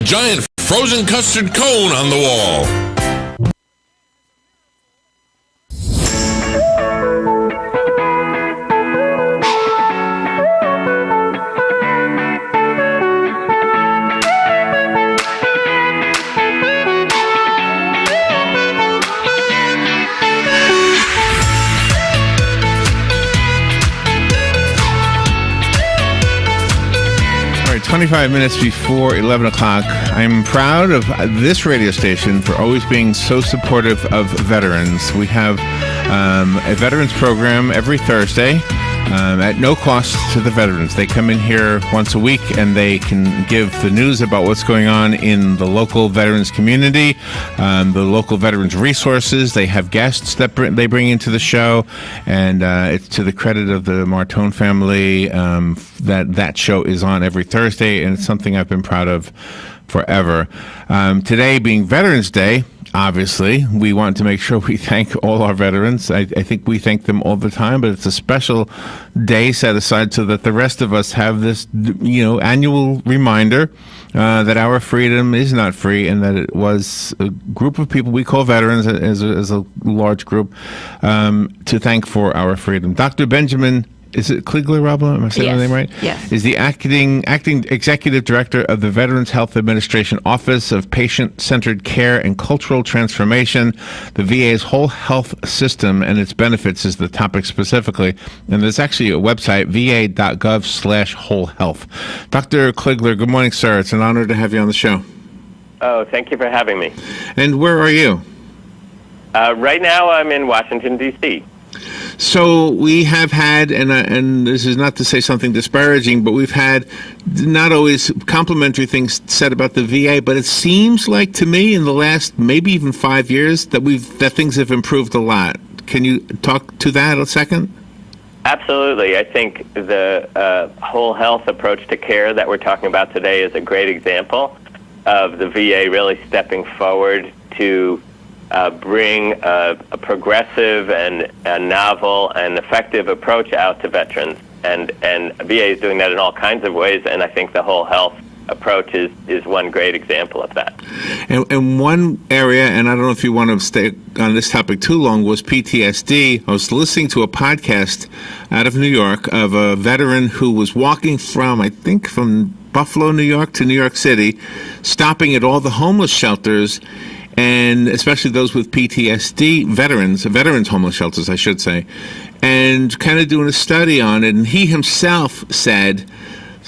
giant frozen custard cone on the wall. All right, 25 minutes before 11 o'clock. I'm proud of this radio station for always being so supportive of veterans. We have a veterans program every Thursday at no cost to the veterans. They come in here once a week and they can give the news about what's going on in the local veterans community, the local veterans resources. They have guests that they bring into the show, and it's to the credit of the Martone family that show is on every Thursday, and it's something I've been proud of forever. Today being Veterans Day, obviously, we want to make sure we thank all our veterans. I think we thank them all the time, but it's a special day set aside so that the rest of us have this, annual reminder that our freedom is not free, and that it was a group of people we call veterans, as a large group, to thank for our freedom. Dr. Benjamin, is it Kligler, Rob? Am I saying the name right? Yes. Is the acting executive director of the Veterans Health Administration Office of Patient-Centered Care and Cultural Transformation. The VA's whole health system and its benefits is the topic specifically. And there's actually a website, va.gov/whole health. Dr. Kligler, good morning, sir. It's an honor to have you on the show. Oh, thank you for having me. And where are you? Right now I'm in Washington, D.C. So we have had, and this is not to say something disparaging, but we've had not always complimentary things said about the VA, but it seems like to me in the last maybe even 5 years that things have improved a lot. Can you talk to that a second? Absolutely. I think the whole health approach to care that we're talking about today is a great example of the VA really stepping forward to bring a progressive and a novel and effective approach out to veterans. And VA is doing that in all kinds of ways, and I think the whole health approach is one great example of that. And one area, and I don't know if you want to stay on this topic too long, was PTSD. I was listening to a podcast out of New York of a veteran who was walking from Buffalo, New York to New York City, stopping at all the homeless shelters, and especially those with PTSD, veterans homeless shelters, I should say, and kind of doing a study on it. And he himself said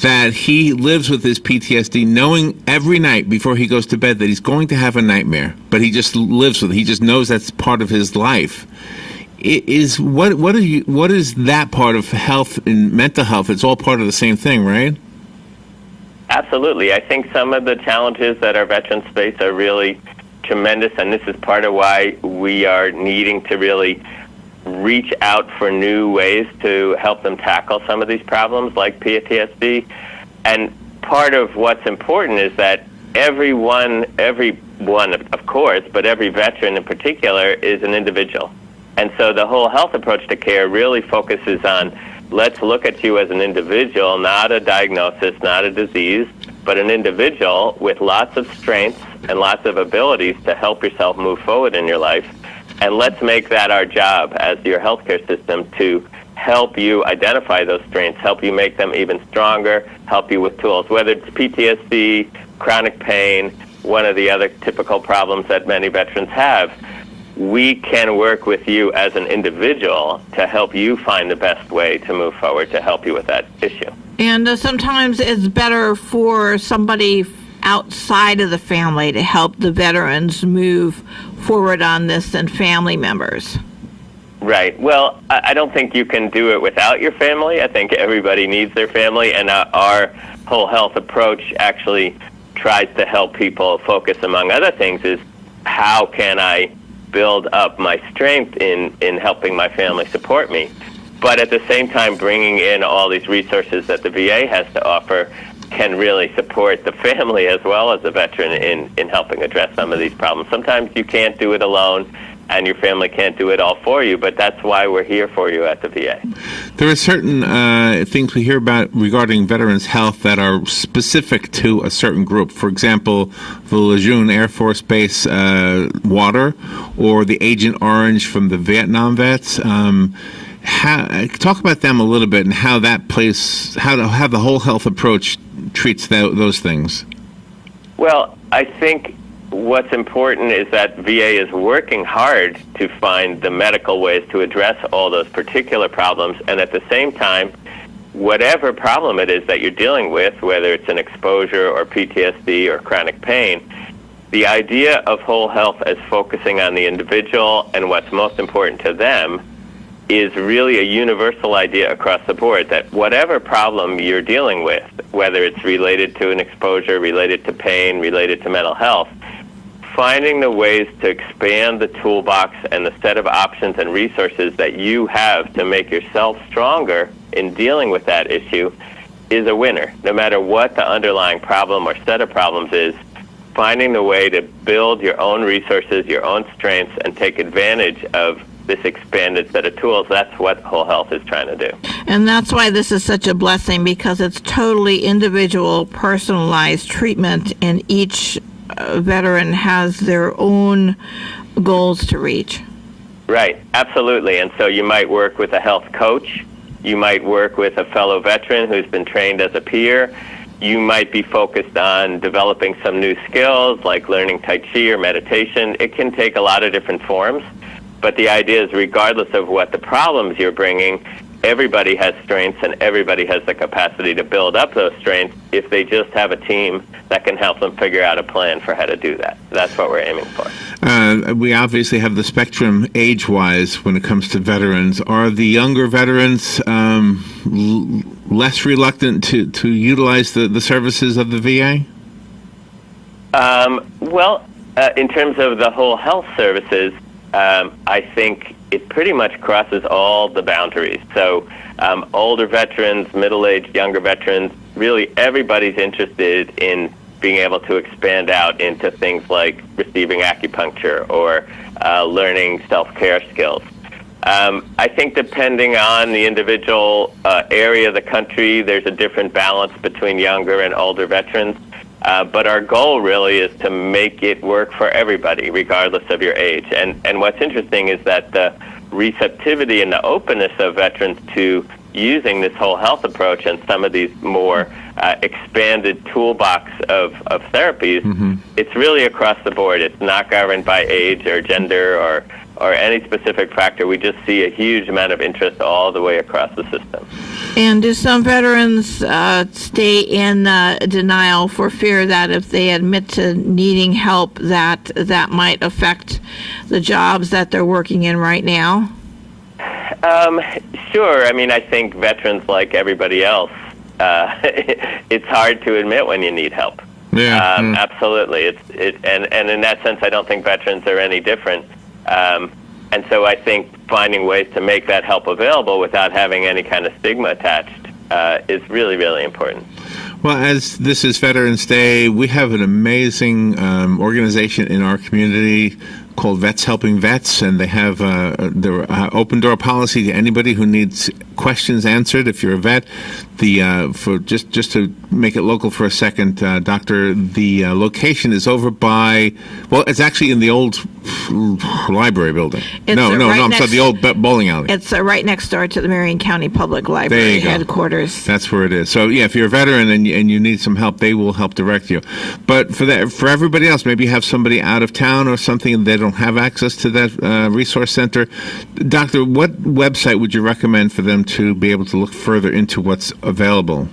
that he lives with his PTSD, knowing every night before he goes to bed that he's going to have a nightmare, but he just lives with it. He just knows that's part of his life. What is that part of health and mental health? It's all part of the same thing, right? Absolutely. I think some of the challenges that our veterans face are really tremendous, and this is part of why we are needing to really reach out for new ways to help them tackle some of these problems like PTSD. And part of what's important is that everyone, of course, but every veteran in particular is an individual. And so the whole health approach to care really focuses on, let's look at you as an individual, not a diagnosis, not a disease, but an individual with lots of strengths and lots of abilities to help yourself move forward in your life. And let's make that our job as your healthcare system to help you identify those strengths, help you make them even stronger, help you with tools, whether it's PTSD, chronic pain, one of the other typical problems that many veterans have. We can work with you as an individual to help you find the best way to move forward to help you with that issue. And sometimes it's better for somebody outside of the family to help the veterans move forward on this than family members. Right. Well, I don't think you can do it without your family. I think everybody needs their family, and our whole health approach actually tries to help people focus, among other things, is how can I build up my strength in helping my family support me, but at the same time bringing in all these resources that the VA has to offer can really support the family as well as the veteran in helping address some of these problems. Sometimes you can't do it alone, and your family can't do it all for you, but that's why we're here for you at the VA. There are certain things we hear about regarding veterans' health that are specific to a certain group. For example, the Lejeune Air Force Base water, or the Agent Orange from the Vietnam vets. Talk about them a little bit and how that plays, how the whole health approach treats those things. Well, I think what's important is that VA is working hard to find the medical ways to address all those particular problems, and at the same time, whatever problem it is that you're dealing with, whether it's an exposure or PTSD or chronic pain, the idea of whole health as focusing on the individual and what's most important to them is really a universal idea across the board, that whatever problem you're dealing with, whether it's related to an exposure, related to pain, related to mental health, finding the ways to expand the toolbox and the set of options and resources that you have to make yourself stronger in dealing with that issue is a winner. No matter what the underlying problem or set of problems is, finding the way to build your own resources, your own strengths, and take advantage of this expanded set of tools, that's what Whole Health is trying to do. And that's why this is such a blessing, because it's totally individual, personalized treatment, and each veteran has their own goals to reach. Right, absolutely. And so you might work with a health coach, you might work with a fellow veteran who's been trained as a peer, you might be focused on developing some new skills like learning Tai Chi or meditation. It can take a lot of different forms, but the idea is regardless of what the problems you're bringing, everybody has strengths and everybody has the capacity to build up those strengths if they just have a team that can help them figure out a plan for how to do that. That's what we're aiming for. We obviously have the spectrum age-wise when it comes to veterans. Are the younger veterans less reluctant to utilize the services of the VA? In terms of the whole health services, I think it pretty much crosses all the boundaries. So older veterans, middle-aged, younger veterans, really everybody's interested in being able to expand out into things like receiving acupuncture or learning self-care skills. I think depending on the individual area of the country, there's a different balance between younger and older veterans. But our goal really is to make it work for everybody, regardless of your age. And what's interesting is that the receptivity and the openness of veterans to using this whole health approach and some of these more expanded toolbox of therapies, it's really across the board. It's not governed by age or gender or any specific factor. We just see a huge amount of interest all the way across the system. And do some veterans stay in denial for fear that if they admit to needing help, that might affect the jobs that they're working in right now? Sure. I mean, I think veterans, like everybody else, it's hard to admit when you need help. Yeah. Absolutely. And in that sense, I don't think veterans are any different. And so I think finding ways to make that help available without having any kind of stigma attached is really, really important. Well, as this is Veterans Day, we have an amazing organization in our community called Vets Helping Vets, and they have their open door policy to anybody who needs questions answered. If you're a vet, for just to make it local for a second, Doctor, the location is over by, well, it's actually in the old library building. I'm sorry, the old bowling alley. It's right next door to the Marion County Public Library headquarters. That's where it is. So yeah, if you're a veteran and you need some help, they will help direct you. But for everybody else, maybe you have somebody out of town or something and they don't have access to that resource center. Doctor, what website would you recommend for them to be able to look further into what's available?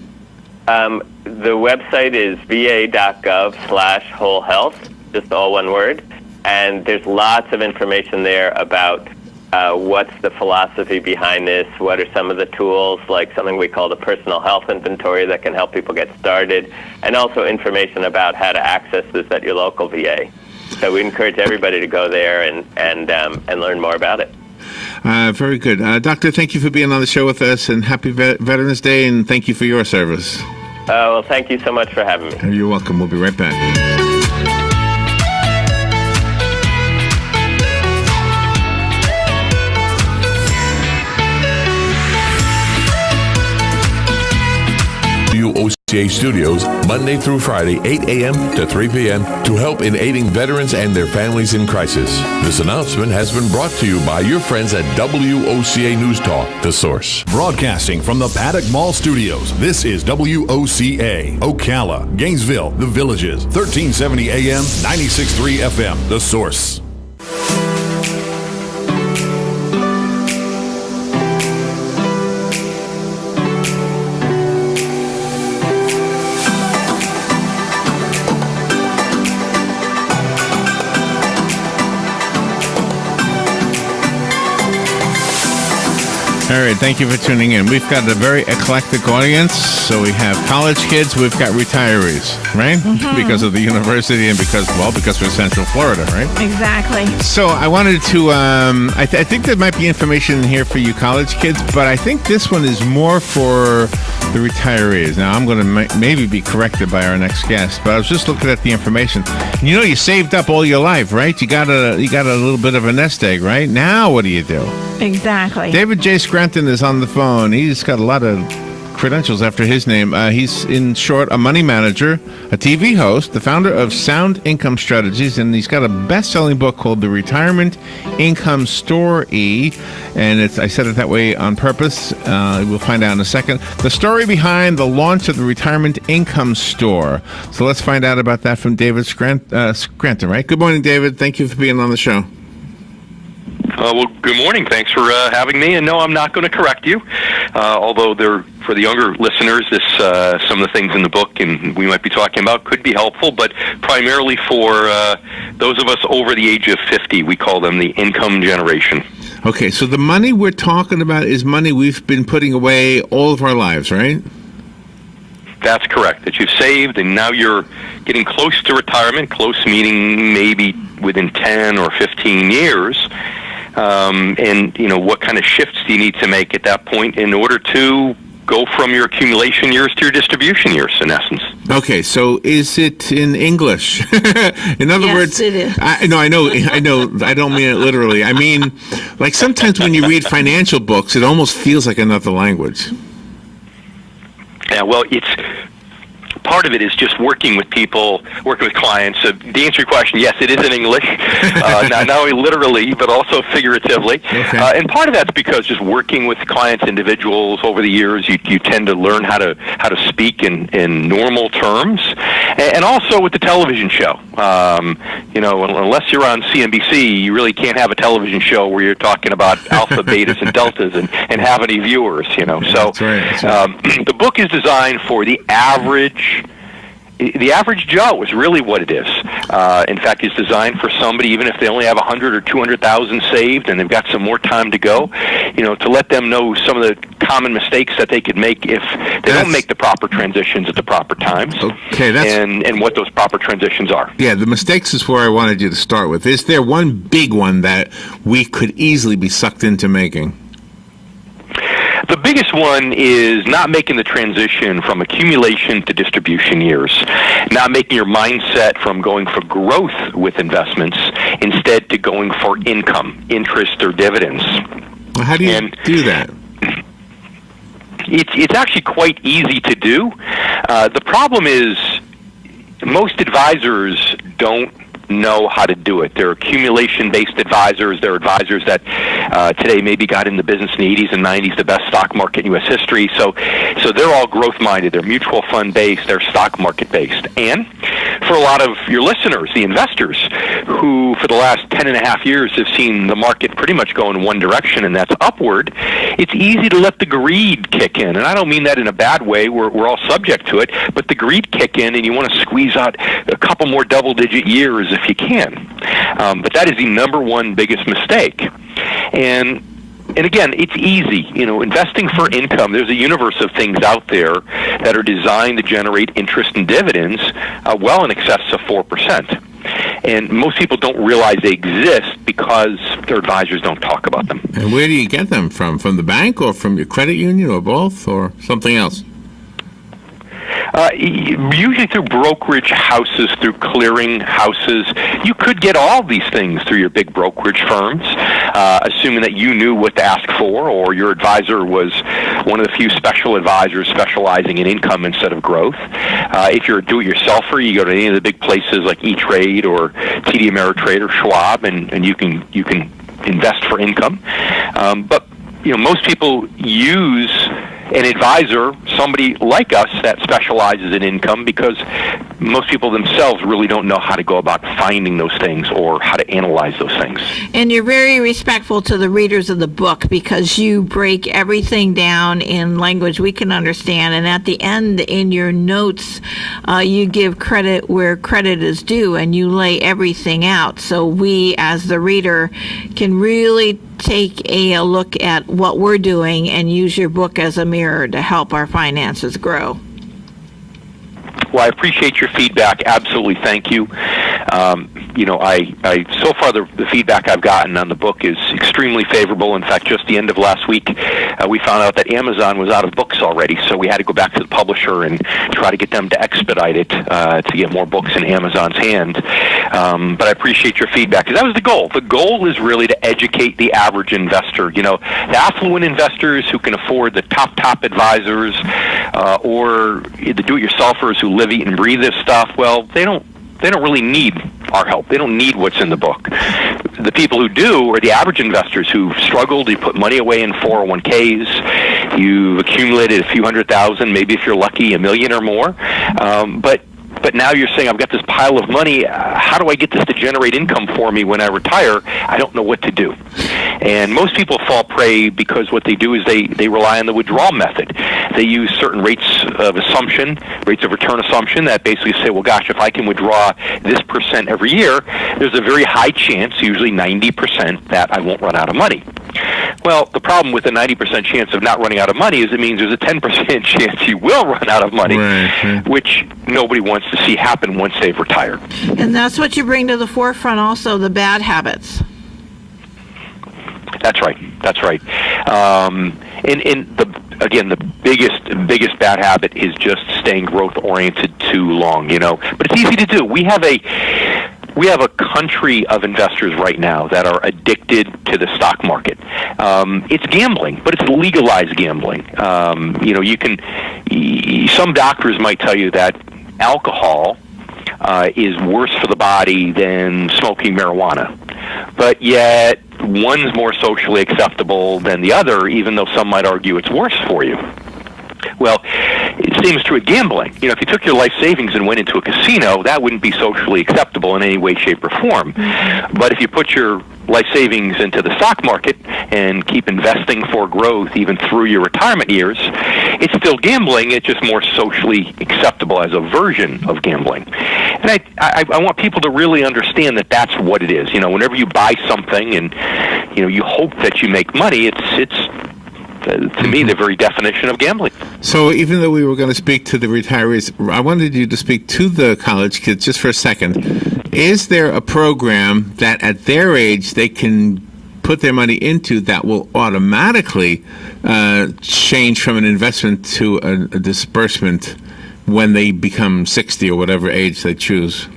The website is va.gov/whole health, just all one word. And there's lots of information there about what's the philosophy behind this, what are some of the tools, like something we call the personal health inventory that can help people get started, and also information about how to access this at your local VA. So we encourage everybody to go there and learn more about it. Very good. Doctor, thank you for being on the show with us, and happy Veterans Day, and thank you for your service. Well, thank you so much for having me. You're welcome. We'll be right back. WOCA studios Monday through Friday, 8 a.m. to 3 p.m. to help in aiding veterans and their families in crisis. This announcement has been brought to you by your friends at WOCA News Talk, The Source. Broadcasting from the Paddock Mall Studios, this is WOCA, Ocala, Gainesville, The Villages, 1370 AM, 96.3 FM, The Source. All right, thank you for tuning in. We've got a very eclectic audience. So we have college kids, we've got retirees, right? Mm-hmm. Because of the university and because we're Central Florida, right? Exactly. So I wanted to, I think there might be information in here for you college kids, but I think this one is more for the retirees. Now, I'm going to maybe be corrected by our next guest, but I was just looking at the information. You know, you saved up all your life, right? You got a little bit of a nest egg, right? Now, what do you do? Exactly. David J Scranton is on the phone. He's got a lot of credentials after his name. He's, in short, a money manager, a TV host, the founder of Sound Income Strategies, and he's got a best-selling book called The Retirement Income Stor-e, and I said it that way on purpose. We'll find out in a second. The story behind the launch of the Retirement Income Store. So let's find out about that from David Scranton, right? Good morning, David. Thank you for being on the show. Well, good morning. Thanks for having me. And no, I'm not going to correct you, although for the younger listeners, some of the things in the book and we might be talking about could be helpful, but primarily for those of us over the age of 50, we call them the income generation. Okay, so the money we're talking about is money we've been putting away all of our lives, right? That's correct, that you've saved, and now you're getting close to retirement, close meaning maybe within 10 or 15 years. And, you know, what kind of shifts do you need to make at that point in order to go from your accumulation years to your distribution years, in essence? Okay, so is it in English? In other words, it is. I know. I don't mean it literally. I mean, like sometimes when you read financial books, it almost feels like another language. Yeah, well, part of it is just working with people, working with clients. To answer your question, yes, it is in English, not only literally, but also figuratively. Okay. And part of that's because just working with clients, individuals over the years, you tend to learn how to speak in normal terms. And also with the television show. You know, unless you're on CNBC, you really can't have a television show where you're talking about alpha, betas, and deltas and have any viewers, you know. So that's right. The book is designed for the average Joe is really what it is. In fact, it's designed for somebody, even if they only have 100 or 200,000 saved and they've got some more time to go, you know, to let them know some of the common mistakes that they could make if they don't make the proper transitions at the proper times. Okay, and what those proper transitions are. Yeah, the mistakes is where I wanted you to start with. Is there one big one that we could easily be sucked into making? The biggest one is not making the transition from accumulation to distribution years, not making your mindset from going for growth with investments instead to going for income, interest, or dividends. Well, how do you do that? It's actually quite easy to do. The problem is most advisors don't know how to do it. They're accumulation-based advisors. They're advisors that today maybe got in the business in the 80s and 90s, the best stock market in U.S. history. So they're all growth-minded. They're mutual fund-based. They're stock market-based. And for a lot of your listeners, the investors, who for the last 10 and a half years have seen the market pretty much go in one direction, and that's upward, it's easy to let the greed kick in. And I don't mean that in a bad way. We're all subject to it. But the greed kick in, and you want to squeeze out a couple more double-digit years if you can. But that is the number one biggest mistake. And again, it's easy. You know, investing for income, there's a universe of things out there that are designed to generate interest and dividends well in excess of 4%. And most people don't realize they exist because their advisors don't talk about them. And where do you get them from? From the bank or from your credit union or both or something else? Usually through brokerage houses, through clearing houses. You could get all these things through your big brokerage firms, assuming that you knew what to ask for, or your advisor was one of the few special advisors specializing in income instead of growth. If you're a do-it-yourselfer, you go to any of the big places like E-Trade or TD Ameritrade or Schwab, and you can invest for income. But most people use an advisor, somebody like us that specializes in income, because most people themselves really don't know how to go about finding those things or how to analyze those things. And you're very respectful to the readers of the book, because you break everything down in language we can understand, and at the end in your notes you give credit where credit is due, and you lay everything out so we as the reader can really take a look at what we're doing and use your book as a mirror to help our finances grow. Well, I appreciate your feedback. Absolutely, thank you. I so far the feedback I've gotten on the book is extremely favorable. In fact, just the end of last week, we found out that Amazon was out of books already, so we had to go back to the publisher and try to get them to expedite it to get more books in Amazon's hand. But I appreciate your feedback, because that was the goal. The goal is really to educate the average investor. The affluent investors who can afford the top advisors, or the do-it-yourselfers who live, eat, and breathe this stuff. Well, they don't really need our help. They don't need what's in the book. The people who do are the average investors who've struggled. You put money away in 401ks. You've accumulated a few $100,000, maybe if you're lucky, $1 million or more. But now you're saying, I've got this pile of money. How do I get this to generate income for me when I retire? I don't know what to do. And most people fall prey because what they do is they rely on the withdrawal method. They use certain rates of return assumption that basically say, well, gosh, if I can withdraw this percent every year, there's a very high chance, usually 90%, that I won't run out of money. Well, the problem with a 90% chance of not running out of money is it means there's a 10% chance you will run out of money, which nobody wants to see happen once they've retired. And that's what you bring to the forefront also, the bad habits. That's right. And the biggest bad habit is just staying growth oriented too long, But it's easy to do. We have a country of investors right now that are addicted to the stock market. It's gambling, but it's legalized gambling. Some doctors might tell you that alcohol is worse for the body than smoking marijuana. But yet, one's more socially acceptable than the other, even though some might argue it's worse for you. Well, it seems true at gambling. If you took your life savings and went into a casino, that wouldn't be socially acceptable in any way, shape, or form. But if you put your life savings into the stock market and keep investing for growth even through your retirement years, it's still gambling. It's just more socially acceptable as a version of gambling. And I want people to really understand that that's what it is. Whenever you buy something and you hope that you make money, it's to me, the very definition of gambling. So even though we were going to speak to the retirees, I wanted you to speak to the college kids just for a second. Is there a program that at their age they can put their money into that will automatically change from an investment to a disbursement when they become 60 or whatever age they choose?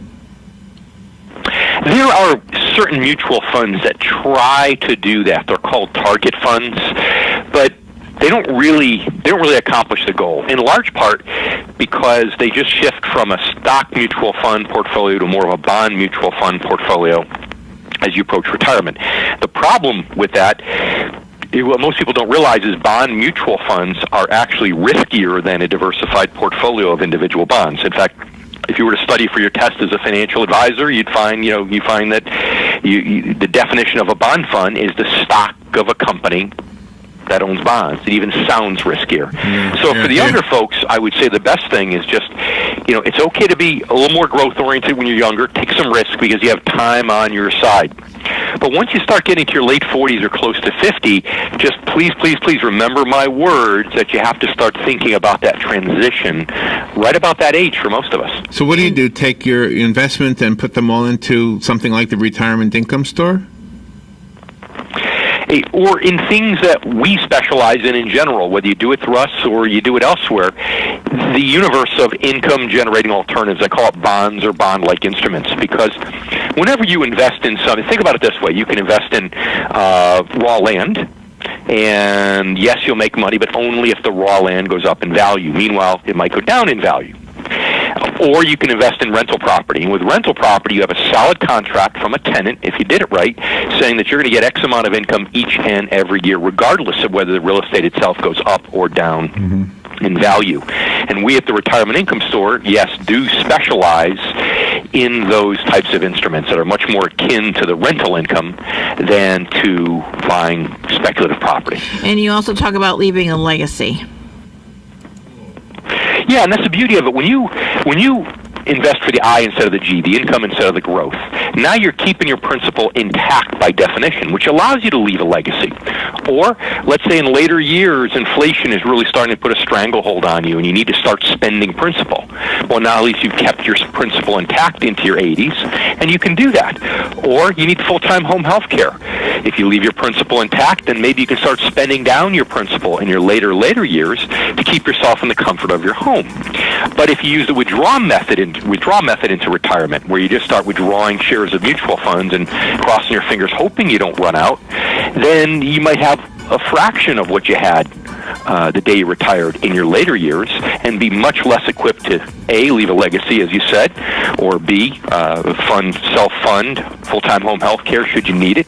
There are certain mutual funds that try to do that. They're called target funds, but they don't really accomplish the goal, in large part because they just shift from a stock mutual fund portfolio to more of a bond mutual fund portfolio as you approach retirement. The problem with that, what most people don't realize, is bond mutual funds are actually riskier than a diversified portfolio of individual bonds. In fact, if you were to study for your test as a financial advisor, you'd find that the definition of a bond fund is the stock of a company that owns bonds. It even sounds riskier. So for the younger folks, I would say the best thing is just, it's okay to be a little more growth-oriented when you're younger. Take some risk because you have time on your side. But once you start getting to your late 40s or close to 50, just please remember my words that you have to start thinking about that transition right about that age for most of us. So what do you do? Take your investment and put them all into something like the retirement income store? or in things that we specialize in general, whether you do it through us or you do it elsewhere, the universe of income-generating alternatives, I call it bonds or bond-like instruments, because whenever you invest in something, think about it this way, you can invest in raw land, and yes, you'll make money, but only if the raw land goes up in value. Meanwhile, it might go down in value. Or you can invest in rental property. And with rental property, you have a solid contract from a tenant, if you did it right, saying that you're going to get X amount of income each and every year, regardless of whether the real estate itself goes up or down in value. And we at the Retirement Income Store, yes, do specialize in those types of instruments that are much more akin to the rental income than to buying speculative property. And you also talk about leaving a legacy. Yeah, and that's the beauty of it. When you invest for the I instead of the G, the income instead of the growth, now you're keeping your principal intact by definition, which allows you to leave a legacy. Or, let's say in later years, inflation is really starting to put a stranglehold on you and you need to start spending principal. Well, now at least you've kept your principal intact into your 80s, and you can do that. Or you need full-time home health care. If you leave your principal intact, then maybe you can start spending down your principal in your later years to keep yourself in the comfort of your home. But if you use the withdrawal method into retirement, where you just start withdrawing shares of mutual funds and crossing your fingers hoping you don't run out, then you might have a fraction of what you had the day you retired in your later years, and be much less equipped to A, leave a legacy, as you said, or B, self-fund full-time home health care should you need it,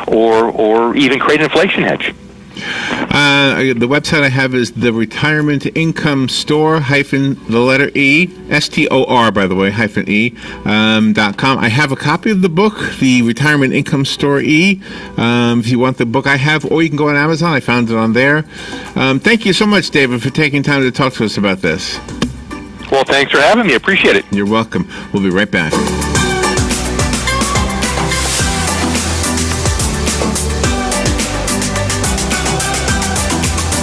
or even create an inflation hedge. The website I have is the Retirement Income Store the letter E, STOR, by the way, -E.com. I have a copy of the book, the Retirement Income Store E. If you want the book I have, or you can go on Amazon. I found it on there. Thank you so much, David, for taking time to talk to us about this. Well, thanks for having me. I appreciate it. You're welcome. We'll be right back.